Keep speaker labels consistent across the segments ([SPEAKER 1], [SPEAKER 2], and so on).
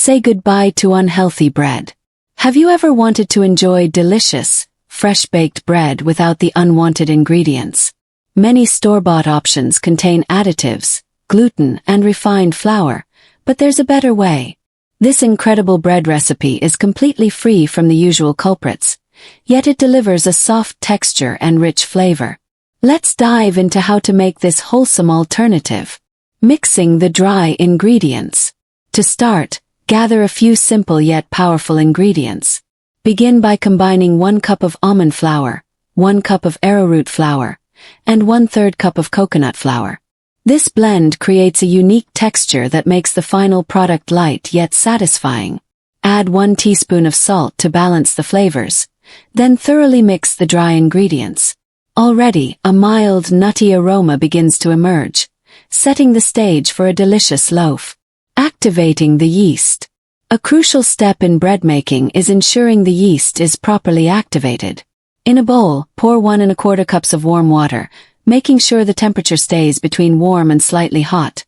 [SPEAKER 1] Say goodbye to unhealthy bread. Have you ever wanted to enjoy delicious, fresh-baked bread without the unwanted ingredients? Many store-bought options contain additives, gluten, and refined flour, but there's a better way. This incredible bread recipe is completely free from the usual culprits, yet it delivers a soft texture and rich flavor. Let's dive into how to make this wholesome alternative. Mixing the dry ingredients. To start, gather a few simple yet powerful ingredients. Begin by combining 1 cup of almond flour, 1 cup of arrowroot flour, and 1/3 cup of coconut flour. This blend creates a unique texture that makes the final product light yet satisfying. Add 1 teaspoon of salt to balance the flavors, then thoroughly mix the dry ingredients. Already, a mild, nutty aroma begins to emerge, setting the stage for a delicious loaf. Activating the yeast. A crucial step in bread making is ensuring the yeast is properly activated. In a bowl, pour 1 1/4 cups of warm water, making sure the temperature stays between warm and slightly hot.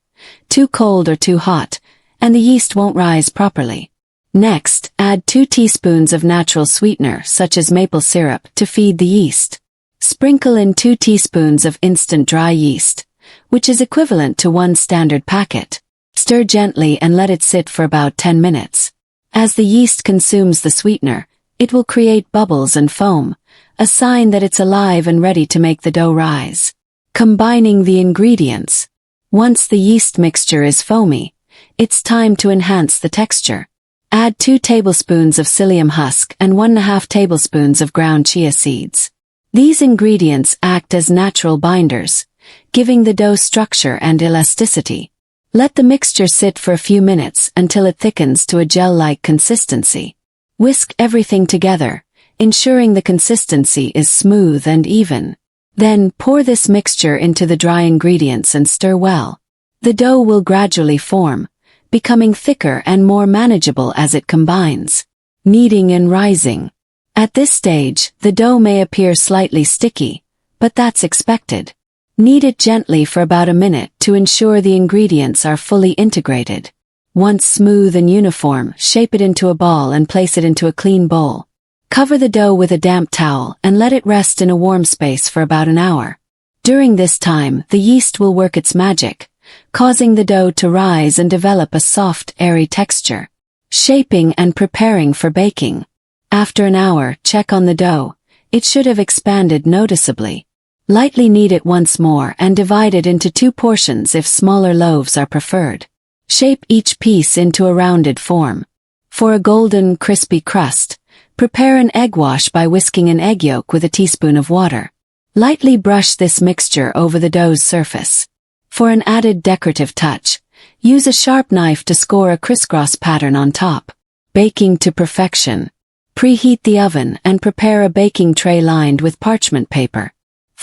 [SPEAKER 1] Too cold or too hot, and the yeast won't rise properly. Next, add 2 teaspoons of natural sweetener such as maple syrup to feed the yeast. Sprinkle in 2 teaspoons of instant dry yeast, which is equivalent to 1 standard packet. Stir gently and let it sit for about 10 minutes. As the yeast consumes the sweetener, it will create bubbles and foam, a sign that it's alive and ready to make the dough rise. Combining the ingredients. Once the yeast mixture is foamy, it's time to enhance the texture. Add 2 tablespoons of psyllium husk and 1½ tablespoons of ground chia seeds. These ingredients act as natural binders, giving the dough structure and elasticity. Let the mixture sit for a few minutes until it thickens to a gel-like consistency. Whisk everything together, ensuring the consistency is smooth and even. Then pour this mixture into the dry ingredients and stir well. The dough will gradually form, becoming thicker and more manageable as it combines. Kneading and rising. At this stage, the dough may appear slightly sticky, but that's expected. Knead it gently for about a minute to ensure the ingredients are fully integrated. Once smooth and uniform, shape it into a ball and place it into a clean bowl. Cover the dough with a damp towel and let it rest in a warm space for about an hour. During this time, the yeast will work its magic, causing the dough to rise and develop a soft, airy texture. Shaping and preparing for baking. After an hour, check on the dough. It should have expanded noticeably. Lightly knead it once more and divide it into 2 portions if smaller loaves are preferred. Shape each piece into a rounded form. For a golden, crispy crust, prepare an egg wash by whisking an egg yolk with a teaspoon of water. Lightly brush this mixture over the dough's surface. For an added decorative touch, use a sharp knife to score a crisscross pattern on top. Baking to perfection. Preheat the oven and prepare a baking tray lined with parchment paper.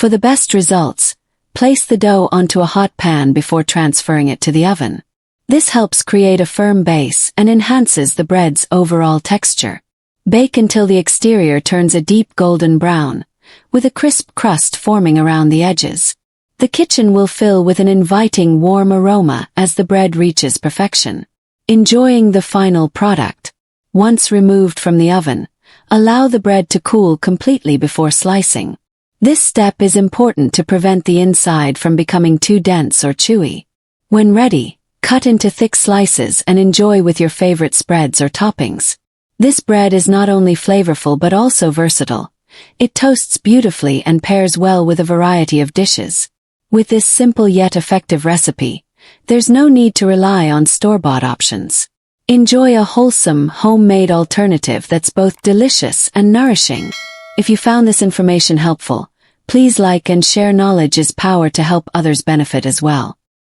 [SPEAKER 1] For the best results, place the dough onto a hot pan before transferring it to the oven. This helps create a firm base and enhances the bread's overall texture. Bake until the exterior turns a deep golden brown, with a crisp crust forming around the edges. The kitchen will fill with an inviting warm aroma as the bread reaches perfection. Enjoying the final product. Once removed from the oven, allow the bread to cool completely before slicing. This step is important to prevent the inside from becoming too dense or chewy. When ready, cut into thick slices and enjoy with your favorite spreads or toppings. This bread is not only flavorful but also versatile. It toasts beautifully and pairs well with a variety of dishes. With this simple yet effective recipe, there's no need to rely on store-bought options. Enjoy a wholesome, homemade alternative that's both delicious and nourishing. If you found this information helpful, please like and share. Knowledge is power to help others benefit as well.